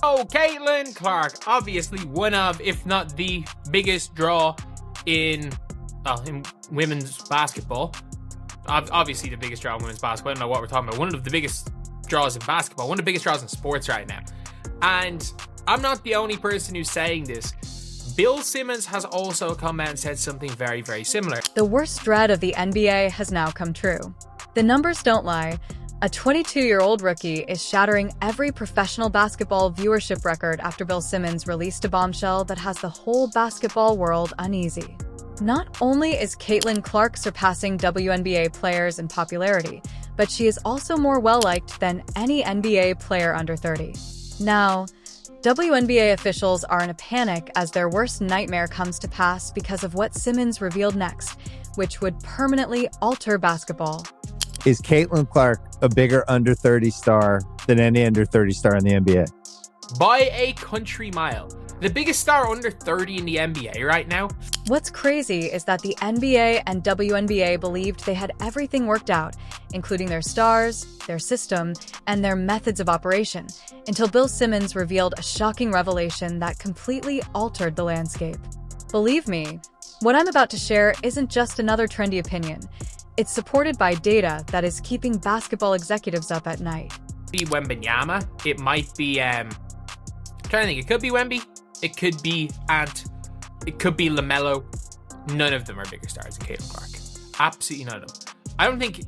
Oh, Caitlyn Clark, obviously one of, if not the biggest draw in women's basketball. Obviously the biggest draw in women's basketball. I don't know what we're talking about. One of the biggest draws in basketball. One of the biggest draws in sports right now. And I'm not the only person who's saying this. Bill Simmons has also come out and said something very, very similar. The worst dread of the NBA has now come true. The numbers don't lie. A 22-year-old rookie is shattering every professional basketball viewership record after Bill Simmons released a bombshell that has the whole basketball world uneasy. Not only is Caitlyn Clark surpassing WNBA players in popularity, but she is also more well-liked than any NBA player under 30. Now, WNBA officials are in a panic as their worst nightmare comes to pass because of what Simmons revealed next, which would permanently alter basketball. Is Caitlyn Clark a bigger under 30 star than any under 30 star in the NBA? By a country mile. The biggest star under 30 in the NBA right now. What's crazy is that the NBA and WNBA believed they had everything worked out, including their stars, their system, and their methods of operation, until Bill Simmons revealed a shocking revelation that completely altered the landscape. Believe me, what I'm about to share isn't just another trendy opinion. It's supported by data that is keeping basketball executives up at night. Be Wembanyama. It might be, I'm trying to think. It could be Wemby. It could be Ant. It could be LaMelo. None of them are bigger stars than Caitlyn Clark. Absolutely none of them. I think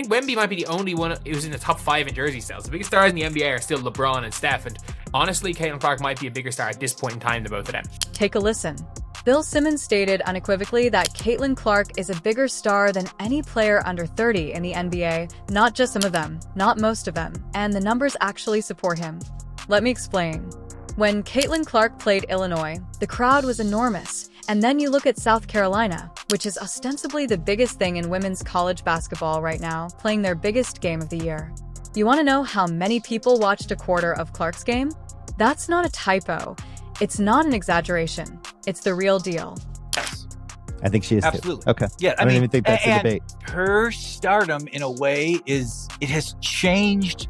Wemby might be the only one who's in the top 5 in jersey sales. The biggest stars in the NBA are still LeBron and Steph. And honestly, Caitlyn Clark might be a bigger star at this point in time than both of them. Take a listen. Bill Simmons stated unequivocally that Caitlyn Clark is a bigger star than any player under 30 in the NBA. Not just some of them, not most of them. And the numbers actually support him. Let me explain. When Caitlyn Clark played Illinois, the crowd was enormous. And then you look at South Carolina, which is ostensibly the biggest thing in women's college basketball right now, playing their biggest game of the year. You want to know how many people watched a quarter of Clark's game? That's not a typo. It's not an exaggeration. It's the real deal. Yes. I think she is Absolutely. too. Okay. Yeah, I don't even think that's a debate. Her stardom, in a way, it has changed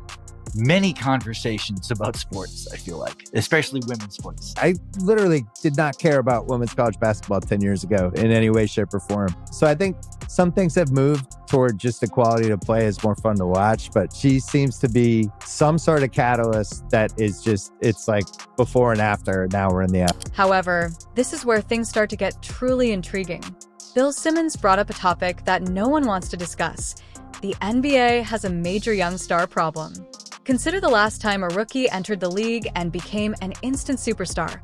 many conversations about sports, I feel like, especially women's sports. I literally did not care about women's college basketball 10 years ago in any way, shape, or form. So I think some things have moved toward just the quality to play is more fun to watch, but she seems to be some sort of catalyst that is just, it's like before and after. Now we're in the after. However, this is where things start to get truly intriguing. Bill Simmons brought up a topic that no one wants to discuss. The NBA has a major young star problem. Consider the last time a rookie entered the league and became an instant superstar.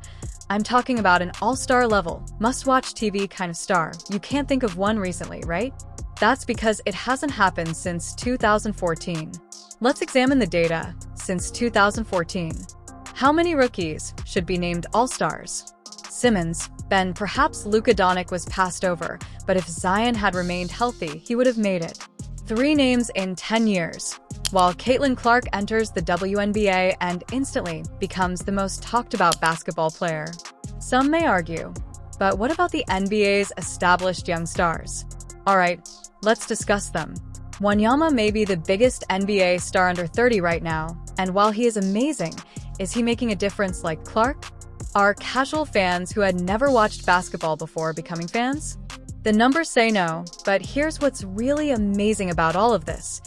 I'm talking about an all-star level, must-watch TV kind of star. You can't think of one recently, right? That's because it hasn't happened since 2014. Let's examine the data. Since 2014, how many rookies should be named all-stars? Simmons, Ben, perhaps Luka Doncic was passed over, but if Zion had remained healthy, he would have made it. 3 names in 10 years. While Caitlyn Clark enters the WNBA and instantly becomes the most talked about basketball player. Some may argue, but what about the NBA's established young stars? Alright, let's discuss them. Wembanyama may be the biggest NBA star under 30 right now, and while he is amazing, is he making a difference like Clark? Are casual fans who had never watched basketball before becoming fans? The numbers say no, but here's what's really amazing about all of this.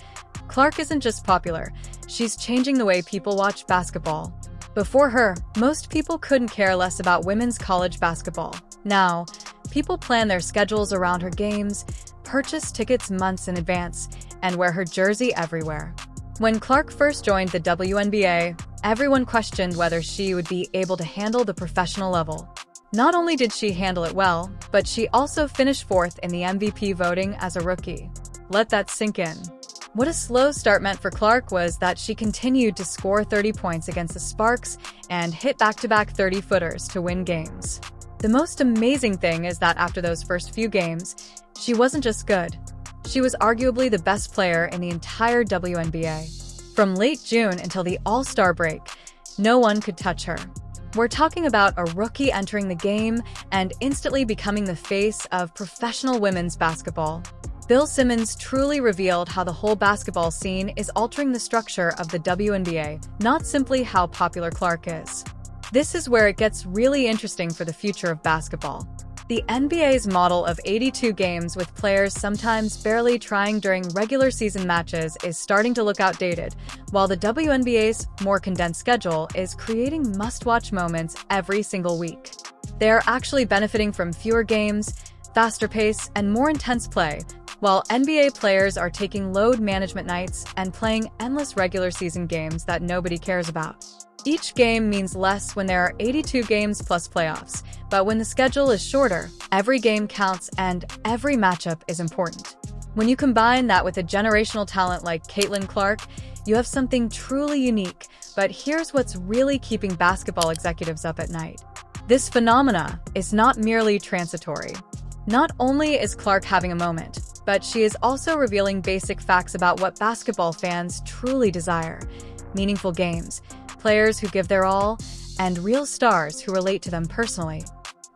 Clark isn't just popular, she's changing the way people watch basketball. Before her, most people couldn't care less about women's college basketball. Now, people plan their schedules around her games, purchase tickets months in advance, and wear her jersey everywhere. When Clark first joined the WNBA, everyone questioned whether she would be able to handle the professional level. Not only did she handle it well, but she also finished 4th in the MVP voting as a rookie. Let that sink in. What a slow start meant for Clark was that she continued to score 30 points against the Sparks and hit back-to-back 30-footers to win games. The most amazing thing is that after those first few games, she wasn't just good. She was arguably the best player in the entire WNBA. From late June until the All-Star break, no one could touch her. We're talking about a rookie entering the game and instantly becoming the face of professional women's basketball. Bill Simmons truly revealed how the whole basketball scene is altering the structure of the WNBA, not simply how popular Clark is. This is where it gets really interesting for the future of basketball. The NBA's model of 82 games with players sometimes barely trying during regular season matches is starting to look outdated, while the WNBA's more condensed schedule is creating must-watch moments every single week. They are actually benefiting from fewer games, faster pace, and more intense play, while NBA players are taking load management nights and playing endless regular season games that nobody cares about. Each game means less when there are 82 games plus playoffs, but when the schedule is shorter, every game counts and every matchup is important. When you combine that with a generational talent like Caitlyn Clark, you have something truly unique. But here's what's really keeping basketball executives up at night. This phenomena is not merely transitory. Not only is Clark having a moment, but she is also revealing basic facts about what basketball fans truly desire: meaningful games, players who give their all, and real stars who relate to them personally.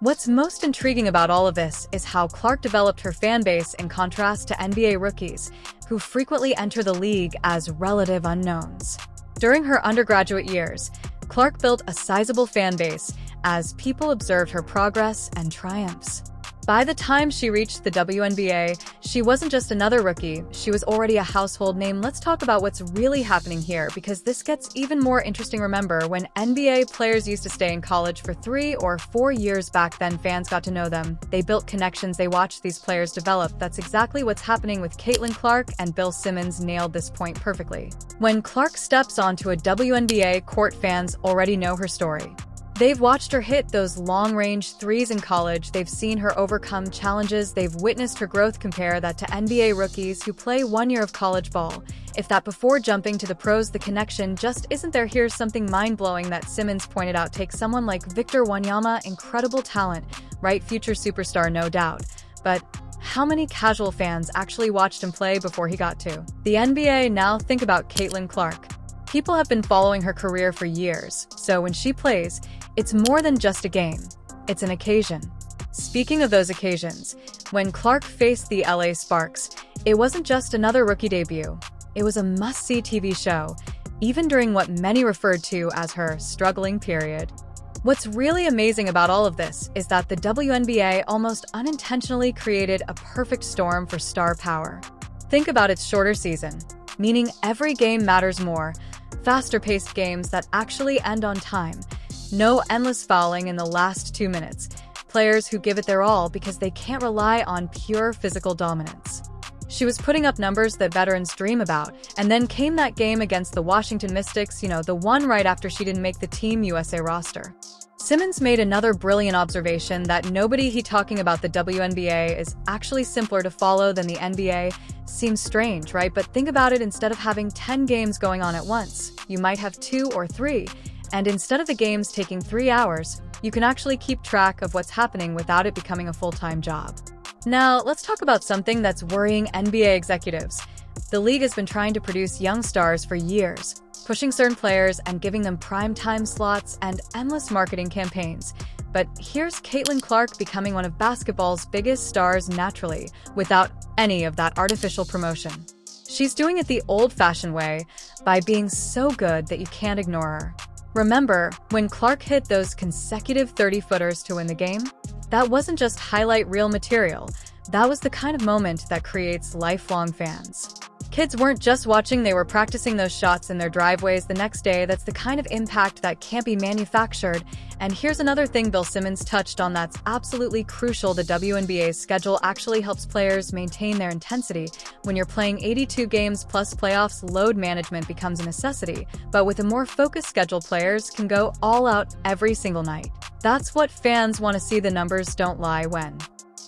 What's most intriguing about all of this is how Clark developed her fan base in contrast to NBA rookies, who frequently enter the league as relative unknowns. During her undergraduate years, Clark built a sizable fan base as people observed her progress and triumphs. By the time she reached the WNBA, she wasn't just another rookie, she was already a household name. Let's talk about what's really happening here, because this gets even more interesting. Remember, when NBA players used to stay in college for 3 or 4 years back then, fans got to know them. They built connections, they watched these players develop. That's exactly what's happening with Caitlyn Clark, and Bill Simmons nailed this point perfectly. When Clark steps onto a WNBA court, fans already know her story. They've watched her hit those long-range threes in college, they've seen her overcome challenges, they've witnessed her growth. Compare that to NBA rookies who play 1 year of college ball. If that before jumping to the pros, the connection just isn't there. Here's something mind-blowing that Simmons pointed out. Take someone like Victor Wanyama, incredible talent, right? Future superstar, no doubt. But how many casual fans actually watched him play before he got to the NBA? Now think about Caitlyn Clark. People have been following her career for years, so when she plays, it's more than just a game, it's an occasion. Speaking of those occasions, when Clark faced the LA Sparks, it wasn't just another rookie debut. It was a must-see TV show, even during what many referred to as her struggling period. What's really amazing about all of this is that the WNBA almost unintentionally created a perfect storm for star power. Think about its shorter season, meaning every game matters more, faster-paced games that actually end on time, no endless fouling in the last 2 minutes, players who give it their all because they can't rely on pure physical dominance. She was putting up numbers that veterans dream about, and then came that game against the Washington Mystics, the one right after she didn't make the Team USA roster. Simmons made another brilliant observation that nobody he talking about the WNBA is actually simpler to follow than the NBA. Seems strange, right? But think about it, instead of having 10 games going on at once, you might have 2 or 3. And instead of the games taking 3 hours, you can actually keep track of what's happening without it becoming a full-time job. Now, let's talk about something that's worrying NBA executives. The league has been trying to produce young stars for years, pushing certain players and giving them prime-time slots and endless marketing campaigns. But here's Caitlyn Clark becoming one of basketball's biggest stars naturally, without any of that artificial promotion. She's doing it the old-fashioned way, by being so good that you can't ignore her. Remember, when Clark hit those consecutive 30-footers to win the game? That wasn't just highlight reel material. That was the kind of moment that creates lifelong fans. Kids weren't just watching, they were practicing those shots in their driveways the next day. That's the kind of impact that can't be manufactured. And here's another thing Bill Simmons touched on that's absolutely crucial. The WNBA's schedule actually helps players maintain their intensity. When you're playing 82 games plus playoffs, load management becomes a necessity. But with a more focused schedule, players can go all out every single night. That's what fans want to see. The numbers don't lie. When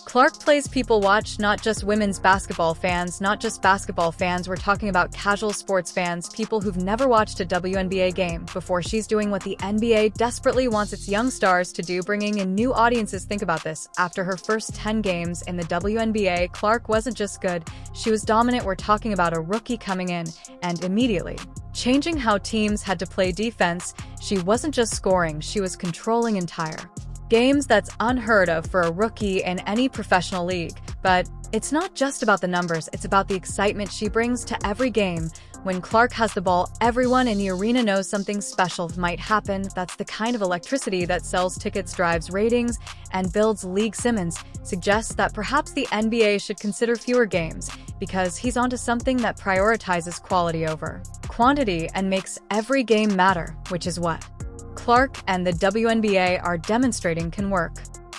Clark plays, people watch, not just women's basketball fans, not just basketball fans. We're talking about casual sports fans, people who've never watched a WNBA game before. She's doing what the NBA desperately wants its young stars to do, bringing in new audiences. Think about this. After her first 10 games in the WNBA, Clark wasn't just good, she was dominant. We're talking about a rookie coming in and immediately changing how teams had to play defense. She wasn't just scoring, she was controlling entire games. That's unheard of for a rookie in any professional league. But It's not just about the numbers, it's about the excitement she brings to every game. When Clark has the ball, everyone in the arena knows something special might happen. That's the kind of electricity that sells tickets, drives ratings, and builds league. Simmons suggests that perhaps the NBA should consider fewer games because he's onto something that prioritizes quality over quantity and makes every game matter, which is what Clark and the WNBA are demonstrating can work.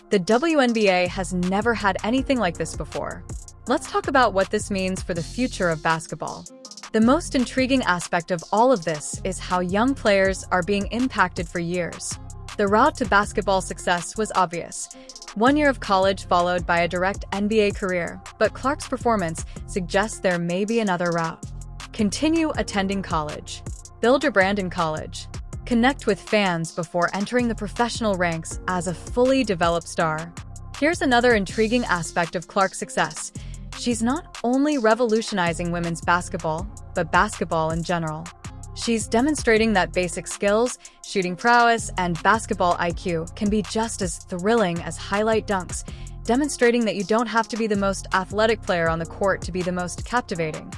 The WNBA has never had anything like this before. Let's talk about what this means for the future of basketball. The most intriguing aspect of all of this is how young players are being impacted for years. The route to basketball success was obvious. 1 year of college followed by a direct NBA career, but Clark's performance suggests there may be another route. Continue attending college. Build your brand in college. Connect with fans before entering the professional ranks as a fully developed star. Here's another intriguing aspect of Clark's success. She's not only revolutionizing women's basketball, but basketball in general. She's demonstrating that basic skills, shooting prowess, and basketball IQ can be just as thrilling as highlight dunks, demonstrating that you don't have to be the most athletic player on the court to be the most captivating.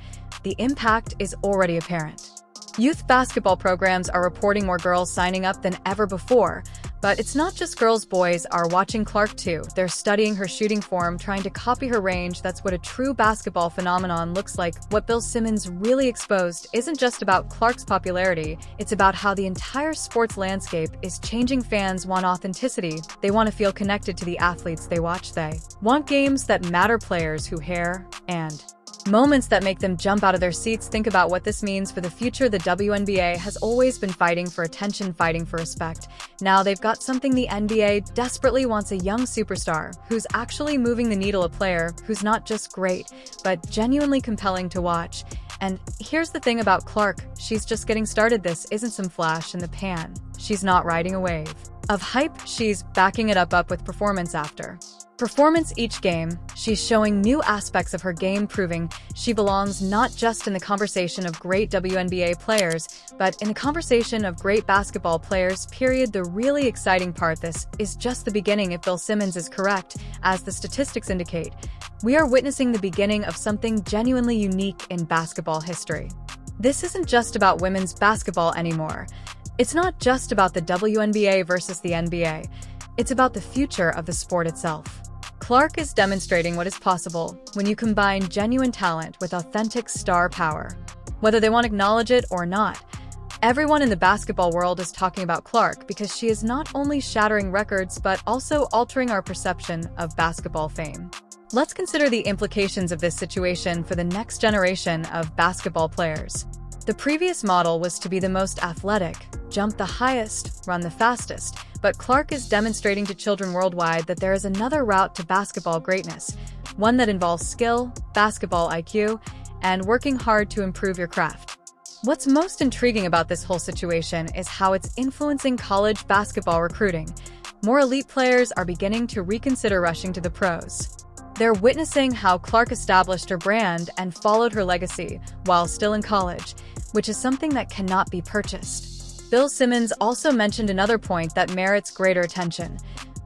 The impact is already apparent. Youth basketball programs are reporting more girls signing up than ever before. But it's not just girls, boys are watching Clark too. They're studying her shooting form, trying to copy her range. That's what a true basketball phenomenon looks like. What Bill Simmons really exposed isn't just about Clark's popularity, it's about how the entire sports landscape is changing. Fans want authenticity. They want to feel connected to the athletes they watch. They want games that matter, players who care, and moments that make them jump out of their seats. Think about what this means for the future. The WNBA has always been fighting for attention, fighting for respect. Now they've got something the NBA desperately wants: a young superstar who's actually moving the needle, a player who's not just great, but genuinely compelling to watch. And here's the thing about Clark, she's just getting started. This isn't some flash in the pan. She's not riding a wave of hype, she's backing it up with performance after performance each game. She's showing new aspects of her game, proving she belongs not just in the conversation of great WNBA players, but in the conversation of great basketball players, period. The really exciting part, this is just the beginning. If Bill Simmons is correct, as the statistics indicate, we are witnessing the beginning of something genuinely unique in basketball history. This isn't just about women's basketball anymore. It's not just about the WNBA versus the NBA. It's about the future of the sport itself. Clark is demonstrating what is possible when you combine genuine talent with authentic star power. Whether they want to acknowledge it or not, everyone in the basketball world is talking about Clark because she is not only shattering records but also altering our perception of basketball fame. Let's consider the implications of this situation for the next generation of basketball players. The previous model was to be the most athletic, jump the highest, run the fastest, but Clark is demonstrating to children worldwide that there is another route to basketball greatness, one that involves skill, basketball IQ, and working hard to improve your craft. What's most intriguing about this whole situation is how it's influencing college basketball recruiting. More elite players are beginning to reconsider rushing to the pros. They're witnessing how Clark established her brand and followed her legacy while still in college, which is something that cannot be purchased. Bill Simmons also mentioned another point that merits greater attention: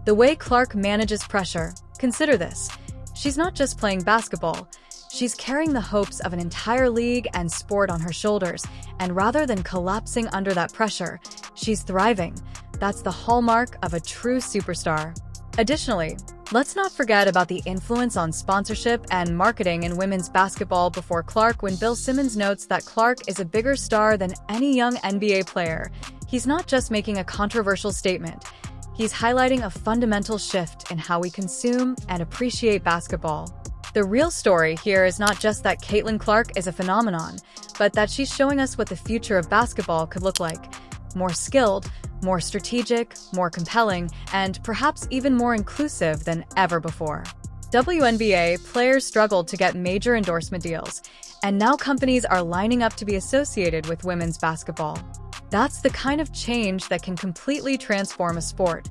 the way Clark manages pressure. Consider this. She's not just playing basketball. She's carrying the hopes of an entire league and sport on her shoulders, and rather than collapsing under that pressure, she's thriving. That's the hallmark of a true superstar. Additionally, let's not forget about the influence on sponsorship and marketing in women's basketball before Clark. When Bill Simmons notes that Clark is a bigger star than any young NBA player, he's not just making a controversial statement. He's highlighting a fundamental shift in how we consume and appreciate basketball. The real story here is not just that Caitlyn Clark is a phenomenon, but that she's showing us what the future of basketball could look like: more skilled, more strategic, more compelling, and perhaps even more inclusive than ever before. WNBA players struggled to get major endorsement deals, and now companies are lining up to be associated with women's basketball. That's the kind of change that can completely transform a sport.